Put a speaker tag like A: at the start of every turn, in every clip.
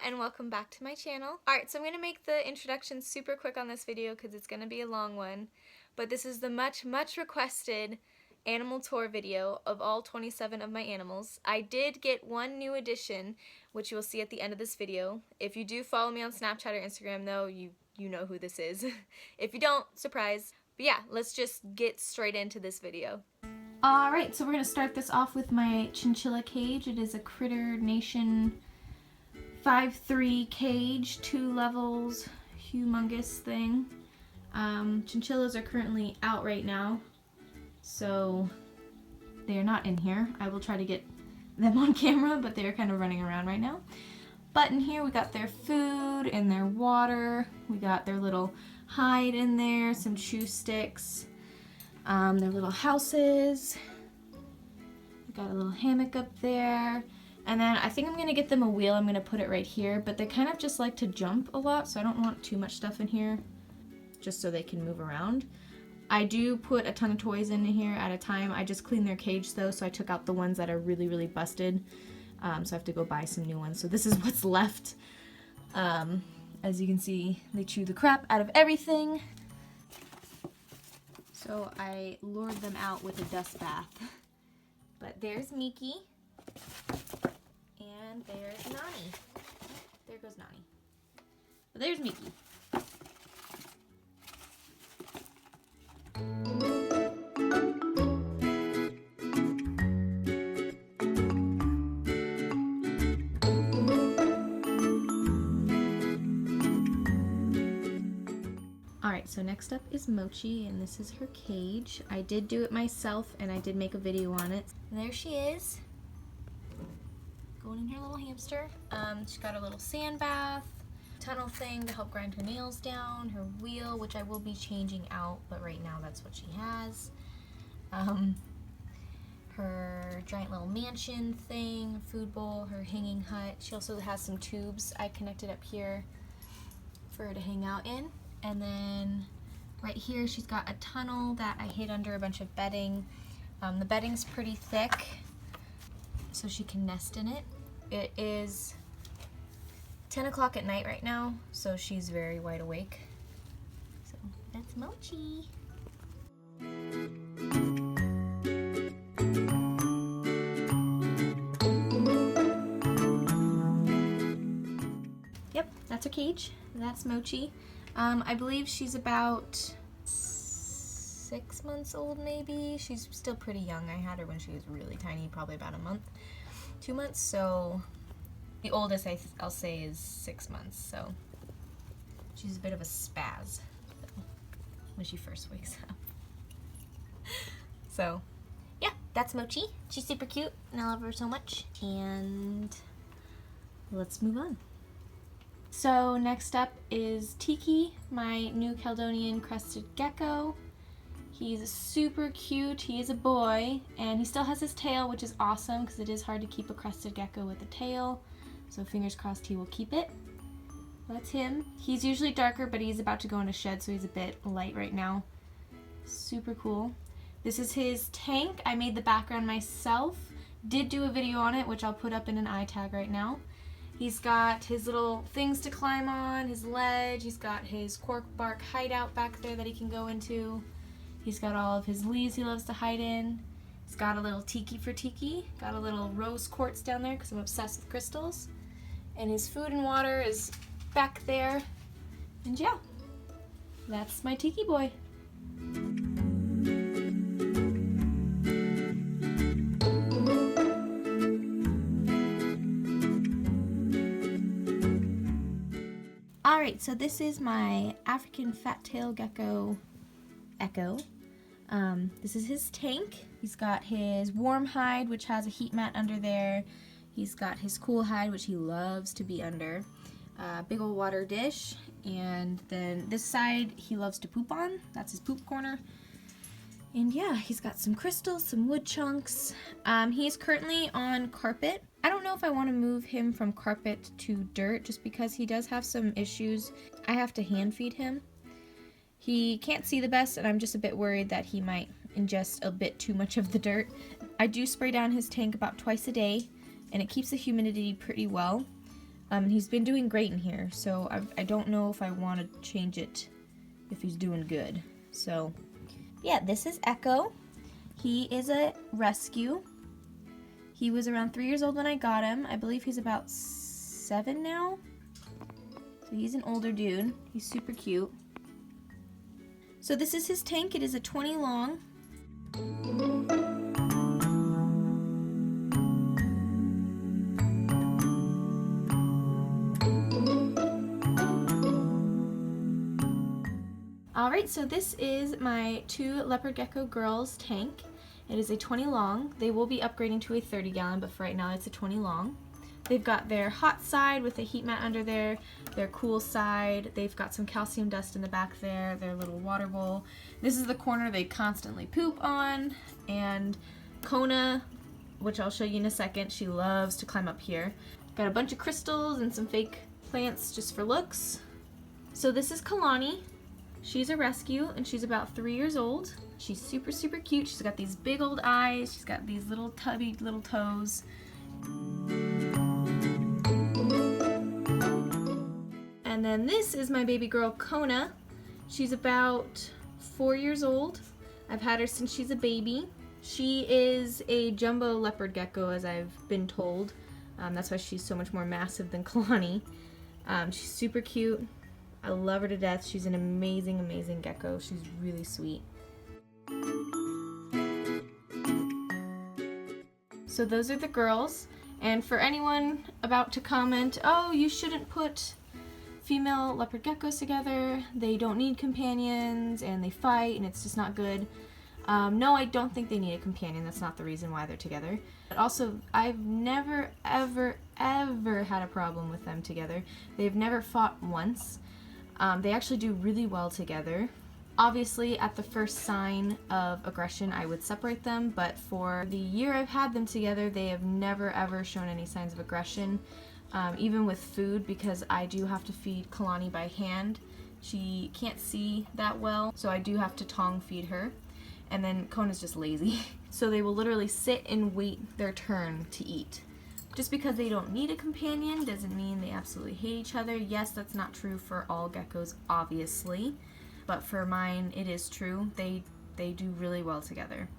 A: and welcome back to my channel. Alright, so I'm going to make the introduction super quick on this video because it's going to be a long one. But this is the much requested animal tour video of all 27 of my animals. I did get one new addition, which you will see at the end of this video. If you do follow me on Snapchat or Instagram though, you know who this is. If you don't, surprise. But yeah, let's just get straight into this video. Alright, so we're going to start this off with my chinchilla cage. It is a Critter Nation 5'3" cage, 2 levels, humongous thing. Chinchillas are currently out right now, so they are not in here. I will try to get them on camera, but they're kind of running around right now. But in here we got their food and their water. We got their little hide in there, some chew sticks, their little houses. We got a little hammock up there. And then I think I'm going to get them a wheel. I'm going to put it right here, but they kind of just like to jump a lot, so I don't want too much stuff in here, just so they can move around. I do put a ton of toys in here at a time. I just cleaned their cage though, so I took out the ones that are really busted. So I have to go buy some new ones. So this is what's left. As you can see, they chew the crap out of everything. So I lured them out with a dust bath. But there's Miki. And there's Nani. There goes Nani. But there's Miki. Alright, so next up is Mochi, and this is her cage. I did do it myself, and I did make a video on it. And there she is. Going in her little hamster. She's got a little sand bath, tunnel thing to help grind her nails down, her wheel, which I will be changing out, but right now that's what she has. Her giant little mansion thing, food bowl, her hanging hut. She also has some tubes I connected up here for her to hang out in. And then right here she's got a tunnel that I hid under a bunch of bedding. The bedding's pretty thick, so she can nest in it. It is 10 o'clock at night right now, so she's very wide awake. So that's Mochi. Yep, that's her cage. That's Mochi. I believe she's about 6 months old maybe. She's still pretty young. I had her when she was really tiny, probably about a month, 2 months, so the oldest I'll say is 6 months, so she's a bit of a spaz when she first wakes up. So yeah, that's Mochi. She's super cute and I love her so much, and let's move on. So next up is Tiki, my new Caledonian crested gecko. He's super cute. He is a boy, and he still has his tail, which is awesome because it is hard to keep a crested gecko with a tail. So fingers crossed he will keep it. That's him. He's usually darker, but he's about to go in a shed, so he's a bit light right now. Super cool. This is his tank. I made the background myself. Did do a video on it, which I'll put up in an eye tag right now. He's got his little things to climb on, his ledge. He's got his cork bark hideout back there that he can go into. He's got all of his leaves he loves to hide in. He's got a little Tiki for Tiki. Got a little rose quartz down there because I'm obsessed with crystals. And his food and water is back there. And yeah, that's my Tiki boy. Alright, so this is my African fat-tailed gecko, Echo. This is his tank. He's got his warm hide, which has a heat mat under there. He's got his cool hide, which he loves to be under. Big old water dish. And then this side he loves to poop on. That's his poop corner. And yeah, he's got some crystals, some wood chunks. He's currently on carpet. I don't know if I want to move him from carpet to dirt just because he does have some issues. I have to hand feed him. He can't see the best, and I'm just a bit worried that he might ingest a bit too much of the dirt. I do spray down his tank about twice a day, and it keeps the humidity pretty well. He's been doing great in here, so I don't know if I want to change it if he's doing good. So, yeah, this is Echo. He is a rescue. He was around 3 years old when I got him. I believe he's about 7 now. So he's an older dude. He's super cute. So this is his tank. It is a 20 long. Alright, so this is my 2 Leopard Gecko girls tank. It is a 20 long. They will be upgrading to a 30 gallon, but for right now it's a 20 long. They've got their hot side with a heat mat under there, their cool side. They've got some calcium dust in the back there, their little water bowl. This is the corner they constantly poop on, and Kona, which I'll show you in a second, she loves to climb up here. Got a bunch of crystals and some fake plants just for looks. So this is Kalani. She's a rescue and she's about 3 years old. She's super, super cute. She's got these big old eyes. She's got these little tubby little toes. And then this is my baby girl Kona. She's about 4 years old. I've had her since she's a baby. She is a jumbo leopard gecko, as I've been told. That's why she's so much more massive than Kalani. She's super cute. I love her to death. She's an amazing, amazing gecko. She's really sweet. So those are the girls. And for anyone about to comment, oh, you shouldn't put female leopard geckos together. They don't need companions and they fight and it's just not good. No, I don't think they need a companion. That's not the reason why they're together. But also, I've never, ever, ever had a problem with them together. They've never fought once. They actually do really well together. Obviously, at the first sign of aggression, I would separate them, but for the year I've had them together, they have never ever shown any signs of aggression, even with food, because I do have to feed Kalani by hand. She can't see that well, so I do have to tongue feed her, and then Kona's just lazy. So they will literally sit and wait their turn to eat. Just because they don't need a companion doesn't mean they absolutely hate each other. Yes, that's not true for all geckos, obviously, but for mine, it is true. They do really well together.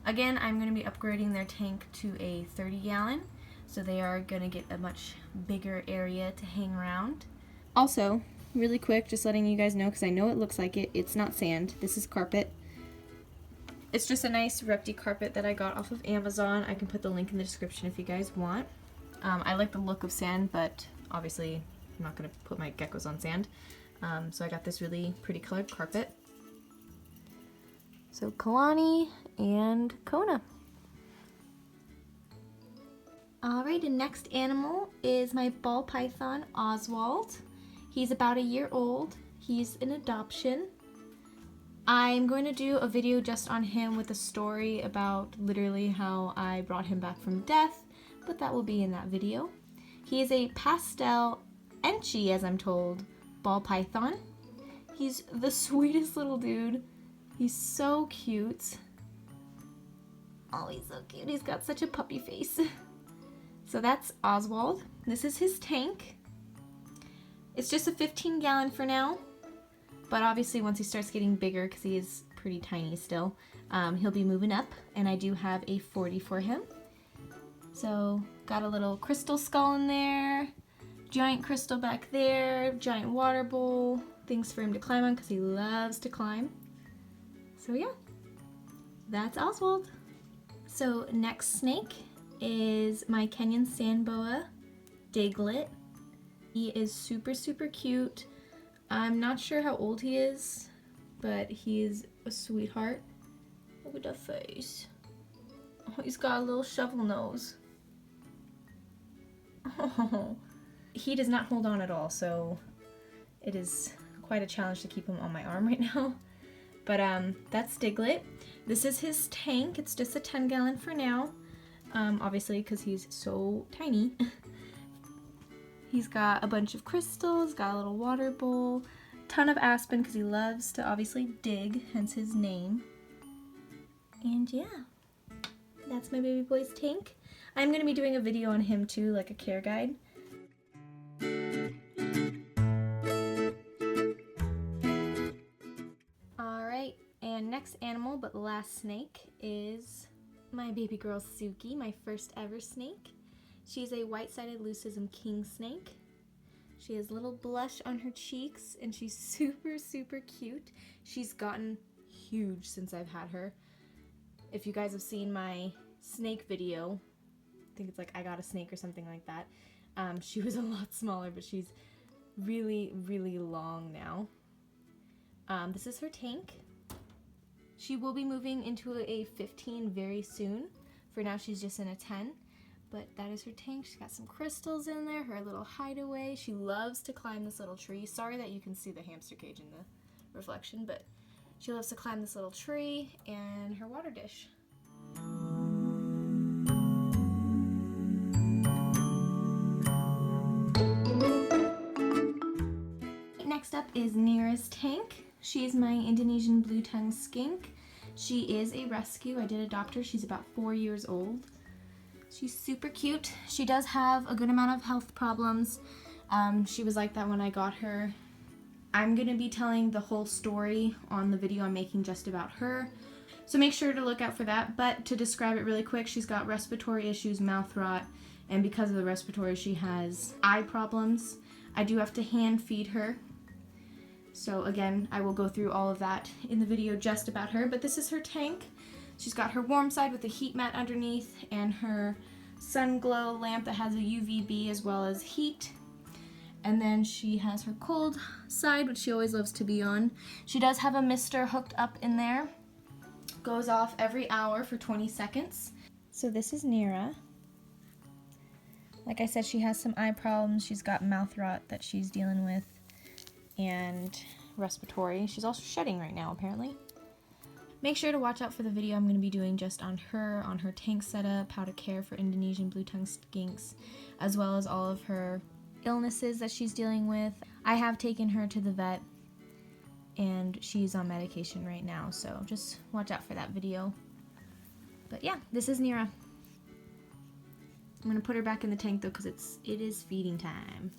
A: Again, I'm going to be upgrading their tank to a 30 gallon, so they are going to get a much bigger area to hang around. Also, really quick, just letting you guys know, because I know it looks like it, it's not sand. This is carpet. It's just a nice Repti carpet that I got off of Amazon. I can put the link in the description if you guys want. I like the look of sand, but obviously I'm not going to put my geckos on sand. So I got this really pretty colored carpet. So Kalani and Kona. Alright, the next animal is my ball python, Oswald. He's about a year old. He's an adoption. I'm going to do a video just on him with a story about literally how I brought him back from death, but that will be in that video. He is a pastel Enchi, as I'm told, ball python. He's the sweetest little dude. He's so cute. Oh, he's so cute. He's got such a puppy face. So that's Oswald. This is his tank. It's just a 15 gallon for now. But obviously once he starts getting bigger, because he is pretty tiny still, he'll be moving up, and I do have a 40 for him. So got a little crystal skull in there, giant crystal back there, giant water bowl, things for him to climb on because he loves to climb. So yeah, that's Oswald. So next snake is my Kenyan Sand Boa, Diglett. He is super, super cute. I'm not sure how old he is, but he is a sweetheart. Look at that face. Oh, he's got a little shovel nose. Oh, he does not hold on at all, so it is quite a challenge to keep him on my arm right now. But that's Diglett. This is his tank. It's just a 10 gallon for now, obviously because he's so tiny. He's got a bunch of crystals, got a little water bowl, ton of aspen because he loves to obviously dig, hence his name. And yeah, that's my baby boy's tank. I'm going to be doing a video on him too, like a care guide. next animal, but the last snake, is my baby girl Suki, my first ever snake. She's a white-sided Leucism king snake. She has little blush on her cheeks, and she's super, super cute. She's gotten huge since I've had her. If you guys have seen my snake video, I think it's like I got a snake or something like that. She was a lot smaller, but she's really, really long now. This is her tank. She will be moving into a 15 very soon. For now, she's just in a 10. But that is her tank. She's got some crystals in there, her little hideaway. She loves to climb this little tree. Sorry that you can see the hamster cage in the reflection, but she loves to climb this little tree, and her water dish. Next up is Neera's tank. She's my Indonesian blue-tongued skink. She is a rescue. I did adopt her. She's about 4 years old. She's super cute. She does have a good amount of health problems. She was like that when I got her. I'm going to be telling the whole story on the video I'm making just about her, so make sure to look out for that. But to describe it really quick, she's got respiratory issues, mouth rot, and because of the respiratory, she has eye problems. I do have to hand feed her. So again, I will go through all of that in the video just about her, but this is her tank. She's got her warm side with a heat mat underneath and her sun glow lamp that has a UVB as well as heat. And then she has her cold side, which she always loves to be on. She does have a mister hooked up in there. Goes off every hour for 20 seconds. So this is Neera. Like I said, she has some eye problems. She's got mouth rot that she's dealing with and respiratory. She's also shedding right now, apparently. Make sure to watch out for the video I'm going to be doing just on her tank setup, how to care for Indonesian blue-tongued skinks, as well as all of her illnesses that she's dealing with. I have taken her to the vet, and she's on medication right now, so just watch out for that video. But yeah, this is Neera. I'm going to put her back in the tank, though, because it is feeding time.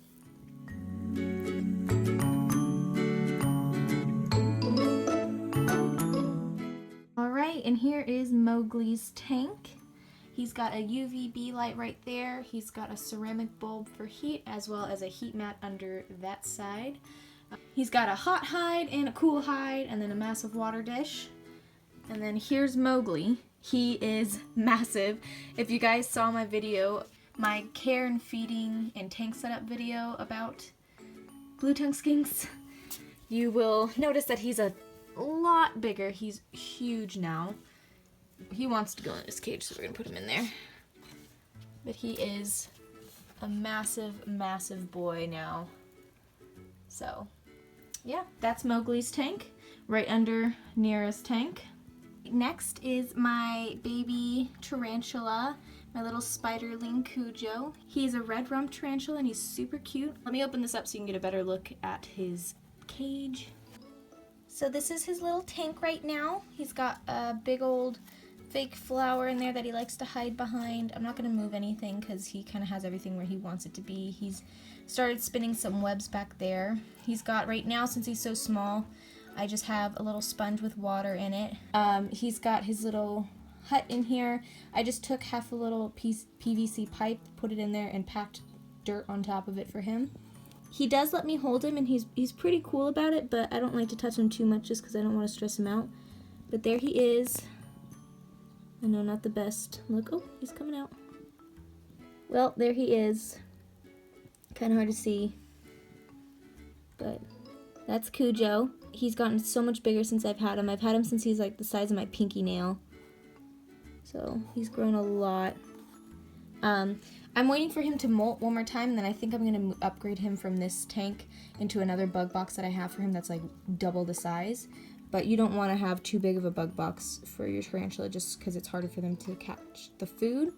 A: Alright, and here is Mowgli's tank. He's got a UVB light right there. He's got a ceramic bulb for heat, as well as a heat mat under that side. He's got a hot hide and a cool hide, and then a massive water dish. And then here's Mowgli. He is massive. If you guys saw my video, my care and feeding and tank setup video about blue-tongued skinks, you will notice that he's a lot bigger. He's huge now. He wants to go in his cage, so we're gonna put him in there. But he is a massive, massive boy now. So, yeah, that's Mowgli's tank, right under Neera's tank. Next is my baby tarantula, my little spiderling Cujo. He's a red rump tarantula and he's super cute. Let me open this up so you can get a better look at his cage. So this is his little tank right now. He's got a big old fake flower in there that he likes to hide behind. I'm not going to move anything because he kind of has everything where he wants it to be. He's started spinning some webs back there. He's got, right now, since he's so small, I just have a little sponge with water in it. He's got his little hut in here. I just took half a little piece PVC pipe, put it in there, and packed dirt on top of it for him. He does let me hold him, and he's pretty cool about it, but I don't like to touch him too much just because I don't want to stress him out. But there he is. I know, not the best. Look, oh, he's coming out. Well, there he is. Kind of hard to see. But that's Cujo. He's gotten so much bigger since I've had him. I've had him since he's like the size of my pinky nail. So he's grown a lot. I'm waiting for him to molt one more time, and then I think I'm going to upgrade him from this tank into another bug box that I have for him that's like double the size. But you don't want to have too big of a bug box for your tarantula just because it's harder for them to catch the food.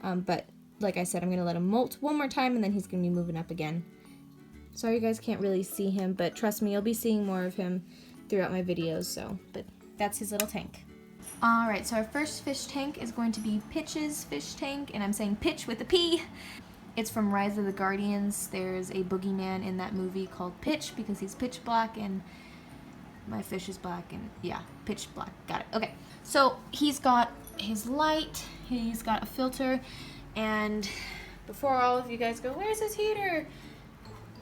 A: But like I said, I'm going to let him molt one more time, and then he's going to be moving up again. Sorry you guys can't really see him, but trust me, you'll be seeing more of him throughout my videos. But that's his little tank. Alright, so our first fish tank is going to be Pitch's fish tank, and I'm saying Pitch with a P. It's from Rise of the Guardians. There's a boogeyman in that movie called Pitch because he's pitch black, and My fish is black and yeah, pitch black. Got it. Okay. So he's got his light, he's got a filter, and before all of you guys go, where's his heater?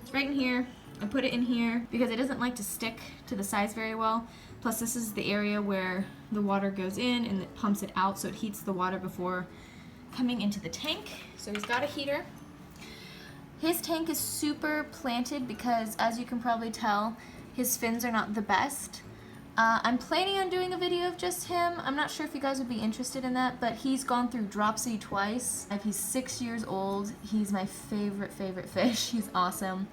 A: It's right in here. I put it in here because it doesn't like to stick to the sides very well. Plus this is the area where the water goes in and it pumps it out, so it heats the water before coming into the tank. So he's got a heater. His tank is super planted because, as you can probably tell, his fins are not the best. I'm planning on doing a video of just him. I'm not sure if you guys would be interested in that, but he's gone through dropsy twice. He's 6 years old. He's my favorite fish. He's awesome.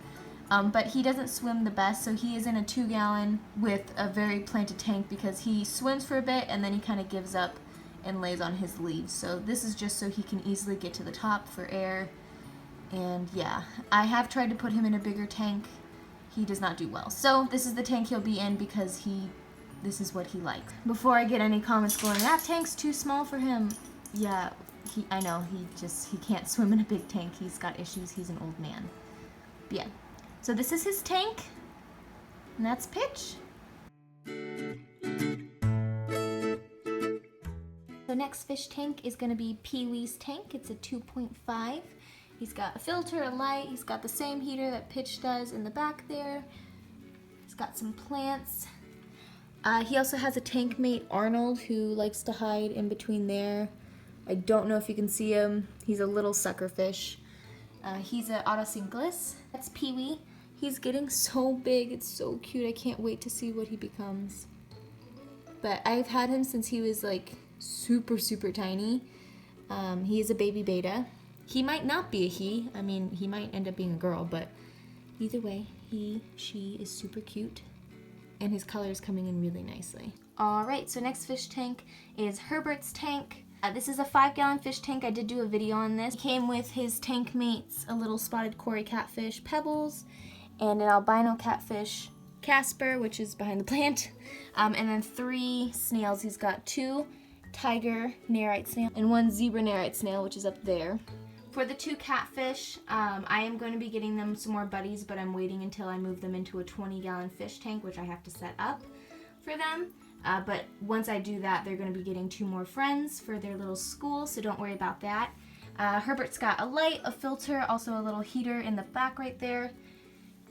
A: But he doesn't swim the best, so he is in a 2-gallon with a very planted tank because he swims for a bit and then he kind of gives up and lays on his leaves. So this is just so he can easily get to the top for air. And yeah, I have tried to put him in a bigger tank. He does not do well. So this is the tank he'll be in because this is what he likes. Before I get any comments going, that tank's too small for him. Yeah, I know, he can't swim in a big tank. He's got issues, he's an old man. But yeah, so this is his tank, and that's Pitch. The next fish tank is gonna be Peewee's tank. It's a 2.5. He's got a filter, a light, he's got the same heater that Pitch does in the back there. He's got some plants. He also has a tank mate, Arnold, who likes to hide in between there. I don't know if you can see him. He's a little sucker fish. He's an Autosynclus. That's Peewee. He's getting so big, it's so cute. I can't wait to see what he becomes. But I've had him since he was like super tiny. He is a baby beta. He might not be a he. I mean, he might end up being a girl, but either way, she is super cute. And his color is coming in really nicely. Alright, so next fish tank is Herbert's tank. This is a 5-gallon fish tank. I did do a video on this. He came with his tank mates, a little spotted Cory catfish, Pebbles, and an albino catfish, Casper, which is behind the plant, and then 3 snails. He's got 2 tiger Neerite snail and 1 zebra Neerite snail, which is up there. For the 2 catfish, I am going to be getting them some more buddies, but I'm waiting until I move them into a 20-gallon fish tank, which I have to set up for them. But once I do that, they're going to be getting 2 more friends for their little school, so don't worry about that. Herbert's got a light, a filter, also a little heater in the back right there,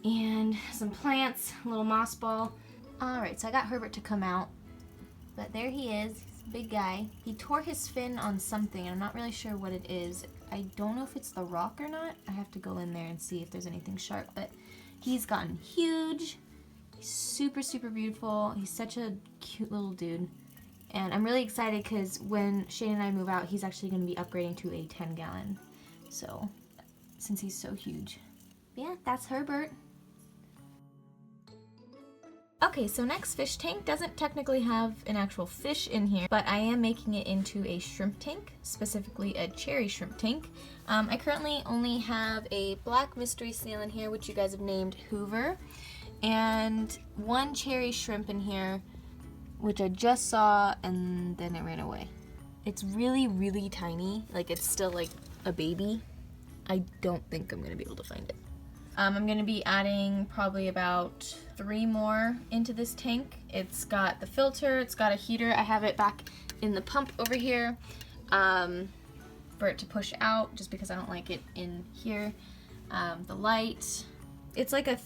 A: and some plants, a little moss ball. Alright, so I got Herbert to come out, but there he is. He's a big guy. He tore his fin on something, and I'm not really sure what it is. I don't know if it's the rock or not. I have to go in there and see if there's anything sharp, but he's gotten huge. He's super beautiful. He's such a cute little dude. And I'm really excited because when Shane and I move out, he's actually going to be upgrading to a 10-gallon. So, since he's so huge. Yeah, that's Herbert. Okay, so next fish tank doesn't technically have an actual fish in here, but I am making it into a shrimp tank, specifically a cherry shrimp tank. I currently only have a black mystery snail in here, which you guys have named Hoover, and 1 cherry shrimp in here, which I just saw and then it ran away. It's really tiny, like it's still like a baby. I don't think I'm gonna be able to find it. I'm going to be adding probably about 3 more into this tank. It's got the filter, it's got a heater. I have it back in the pump over here for it to push out just because I don't like it in here. The light, it's like a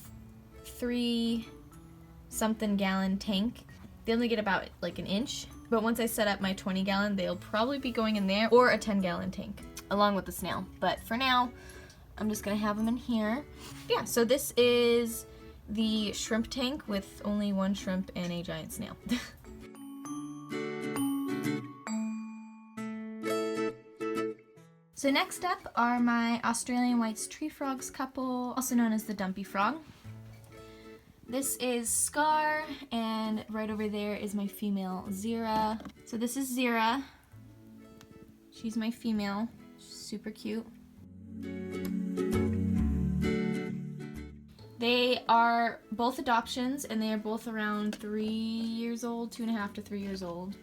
A: 3-something gallon tank. They only get about like 1 inch, but once I set up my 20-gallon, they'll probably be going in there, or a 10-gallon tank along with the snail. But for now, I'm just gonna have them in here. Yeah, so this is the shrimp tank with only 1 shrimp and a giant snail. So next up are my Australian Whites tree frogs couple, also known as the Dumpy Frog. This is Scar, and right over there is my female Zira. So this is Zira. She's my female, super cute. They are both adoptions, and they are both around 3 years old, 2.5 to 3 years old.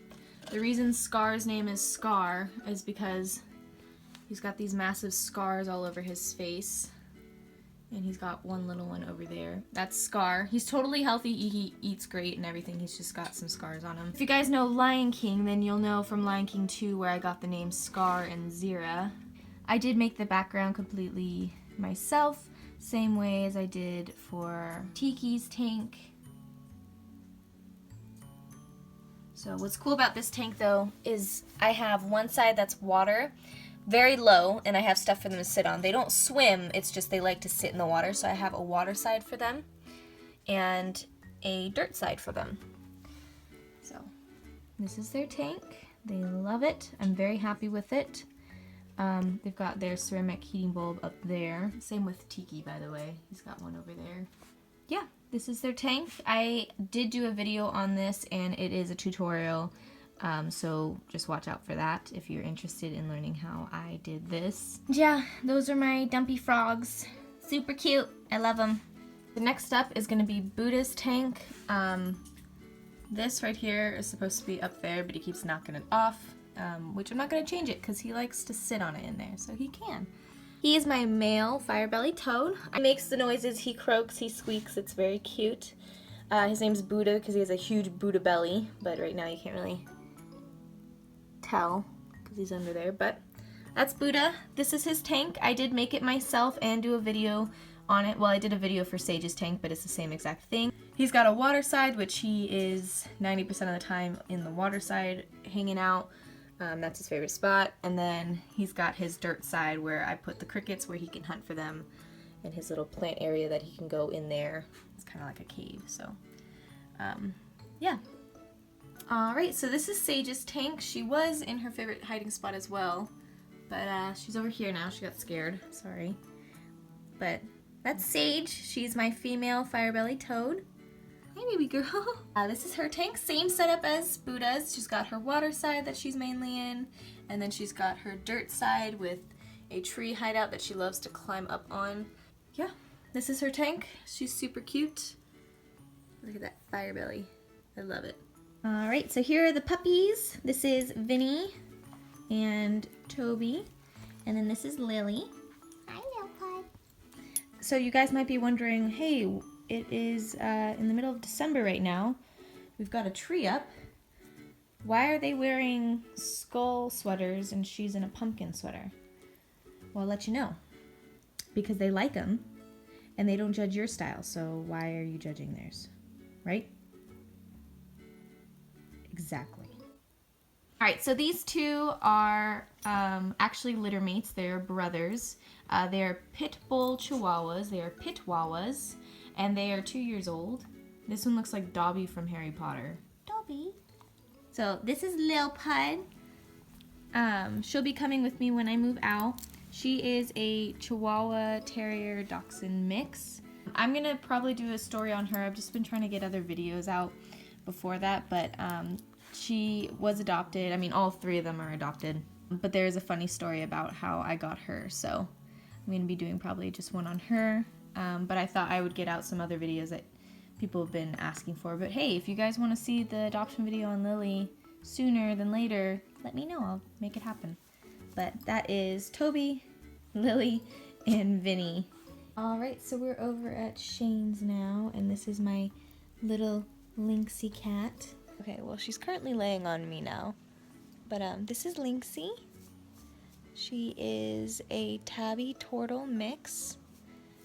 A: The reason Scar's name is Scar is because he's got these massive scars all over his face. And he's got one little one over there. That's Scar. He's totally healthy. He eats great and everything. He's just got some scars on him. If you guys know Lion King, then you'll know from Lion King 2 where I got the name Scar and Zira. I did make the background completely myself, same way as I did for Tiki's tank. So what's cool about this tank though is I have one side that's water, very low, and I have stuff for them to sit on. They don't swim, it's just they like to sit in the water, so I have a water side for them and a dirt side for them. So this is their tank. They love it. I'm very happy with it. They've got their ceramic heating bulb up there. Same with Tiki, by the way. He's got one over there. Yeah, this is their tank. I did do a video on this, and it is a tutorial. So just watch out for that if you're interested in learning how I did this. Yeah, those are my Dumpy Frogs. Super cute. I love them. The next up is going to be Buddha's tank. This right here is supposed to be up there, but he keeps knocking it off, which I'm not going to change it because he likes to sit on it in there, so he can. He is my male fire-bellied toad. He makes the noises, he croaks, he squeaks, it's very cute. His name's Buddha because he has a huge Buddha belly, but right now you can't really tell because he's under there, but that's Buddha. This is his tank. I did make it myself and do a video on it. Well, I did a video for Sage's tank, but it's the same exact thing. He's got a water side, which he is 90% of the time in the water side hanging out. That's his favorite spot. And then he's got his dirt side where I put the crickets where he can hunt for them, and his little plant area that he can go in there. It's kind of like a cave, so yeah. Alright, so this is Sage's tank. She was in her favorite hiding spot as well, but she's over here now. She got scared. Sorry. But that's Sage. She's my female fire-bellied toad. Hi, baby girl. This is her tank. Same setup as Buddha's. She's got her water side that she's mainly in, and then she's got her dirt side with a tree hideout that she loves to climb up on. Yeah, this is her tank. She's super cute. Look at that fire belly. I love it. Alright, so here are the puppies. This is Vinnie and Toby, and then this is Lily. Hi, Leopard. So you guys might be wondering, hey, it is in the middle of December right now. We've got a tree up. Why are they wearing skull sweaters and she's in a pumpkin sweater? Well, I'll let you know. Because they like them, and they don't judge your style, so why are you judging theirs? Right? Exactly. Alright, so these two are actually litter mates. They're brothers. They're pit bull chihuahuas. They are pitwawas, and they are 2 years old. This one looks like Dobby from Harry Potter. Dobby. So this is Leopard. She'll be coming with me when I move out. She is a Chihuahua Terrier Dachshund mix. I'm gonna probably do a story on her. I've just been trying to get other videos out before that, but she was adopted. I mean, all three of them are adopted, but there's a funny story about how I got her, so I'm gonna be doing probably just one on her, but I thought I would get out some other videos that people have been asking for. But hey, if you guys want to see the adoption video on Lily sooner than later, let me know. I'll make it happen. But that is Toby, Lily, and Vinnie. Alright, so we're over at Shane's now, and this is my little Lynxie cat. Okay, well, she's currently laying on me now, but this is Lynxie. She is a tabby turtle mix.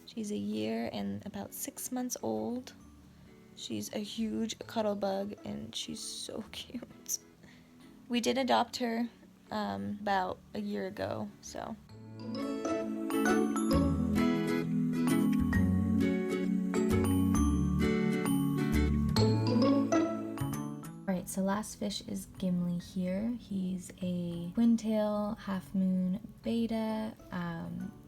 A: She's a year and about 6 months old. She's a huge cuddle bug, and she's so cute. We did adopt her about a year ago, so. Alright, so last fish is Gimli here. He's a twin-tail, half-moon beta.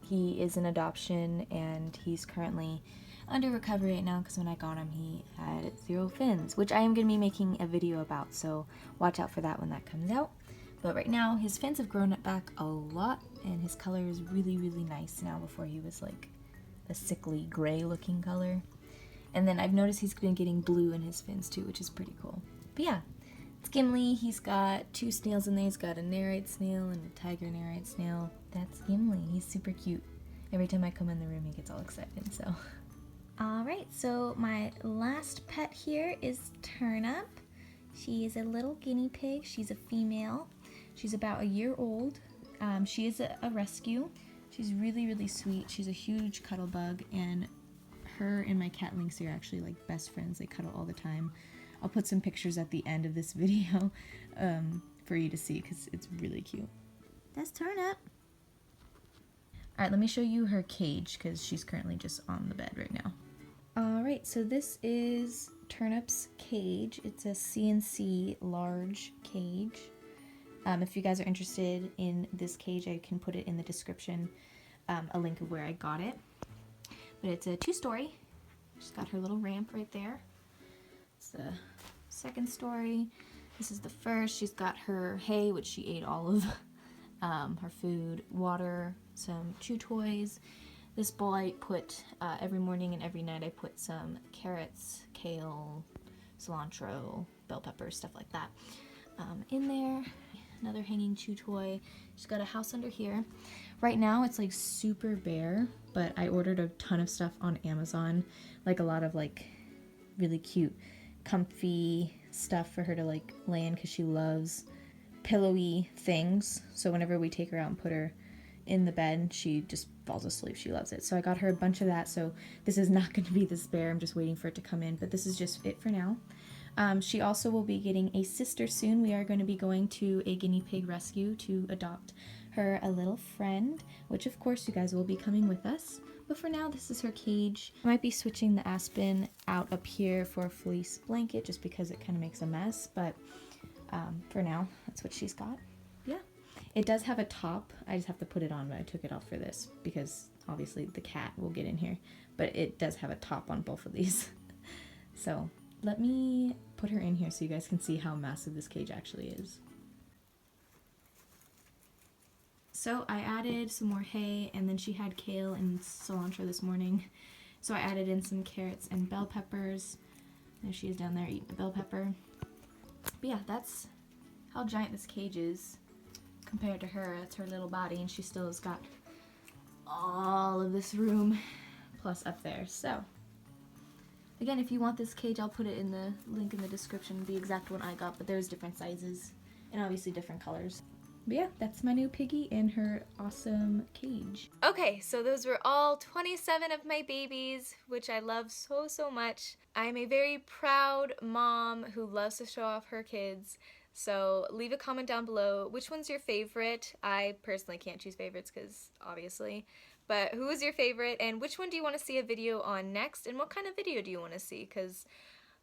A: He is an adoption, and he's currently under recovery right now because when I got him he had 0 fins, which I am going to be making a video about, so watch out for that when that comes out. But right now his fins have grown back a lot, and his color is really, really nice now. Before he was like a sickly gray looking color. And then I've noticed he's been getting blue in his fins too, which is pretty cool. But yeah, it's Gimli. He's got 2 snails in there. He's got a Nereid snail and a tiger Nereid snail. That's Gimli. He's super cute. Every time I come in the room, he gets all excited, so. Alright, so my last pet here is Turnip. She is a little guinea pig. She's a female. She's about a year old. She is a rescue. She's really, really sweet. She's a huge cuddle bug, and her and my cat Lynxie are actually like best friends. They cuddle all the time. I'll put some pictures at the end of this video for you to see because it's really cute. That's Turnip. Alright, let me show you her cage because she's currently just on the bed right now. Alright, so this is Turnip's cage. It's a CNC large cage. If you guys are interested in this cage, I can put it in the description, a link of where I got it. But it's a 2-story. She's got her little ramp right there. It's the 2nd story. This is the 1st. She's got her hay, which she ate all of, her food, water, some chew toys. This bowl I put every morning and every night I put some carrots, kale, cilantro, bell peppers, stuff like that in there. Another hanging chew toy. She's got a house under here. Right now it's like super bare, but I ordered a ton of stuff on Amazon, like a lot of like really cute comfy stuff for her to like lay in because she loves pillowy things. So whenever we take her out and put her in the bed, she just falls asleep. She loves it. So I got her a bunch of that. So this is not going to be this bare. I'm just waiting for it to come in, but this is just it for now. She also will be getting a sister soon. We are going to be going to a guinea pig rescue to adopt her a little friend, which of course you guys will be coming with us. But for now, this is her cage. I might be switching the Aspen out up here for a fleece blanket just because it kind of makes a mess, but for now, that's what she's got. Yeah. It does have a top. I just have to put it on, but I took it off for this because obviously the cat will get in here. But it does have a top on both of these. So let me put her in here so you guys can see how massive this cage actually is. So I added some more hay, and then she had kale and cilantro this morning. So I added in some carrots and bell peppers. There she is down there eating a bell pepper. But yeah, that's how giant this cage is compared to her. That's her little body, and she still has got all of this room plus up there. So again, if you want this cage, I'll put it in the link in the description, the exact one I got, but there's different sizes and obviously different colors. But yeah, that's my new piggy and her awesome cage. Okay, so those were all 27 of my babies, which I love so, so much. I'm a very proud mom who loves to show off her kids. So leave a comment down below. Which one's your favorite? I personally can't choose favorites because obviously. But who is your favorite, and which one do you want to see a video on next, and what kind of video do you want to see? Because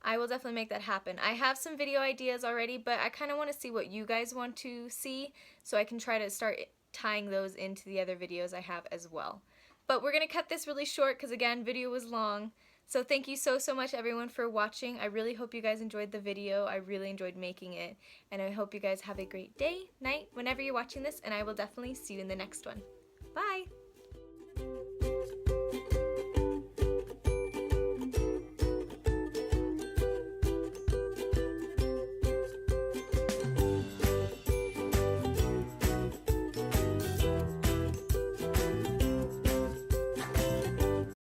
A: I will definitely make that happen. I have some video ideas already, but I kind of want to see what you guys want to see so I can try to start tying those into the other videos I have as well. But we're going to cut this really short because, again, video was long. So thank you so, so much, everyone, for watching. I really hope you guys enjoyed the video. I really enjoyed making it. And I hope you guys have a great day, night, whenever you're watching this, and I will definitely see you in the next one. Bye!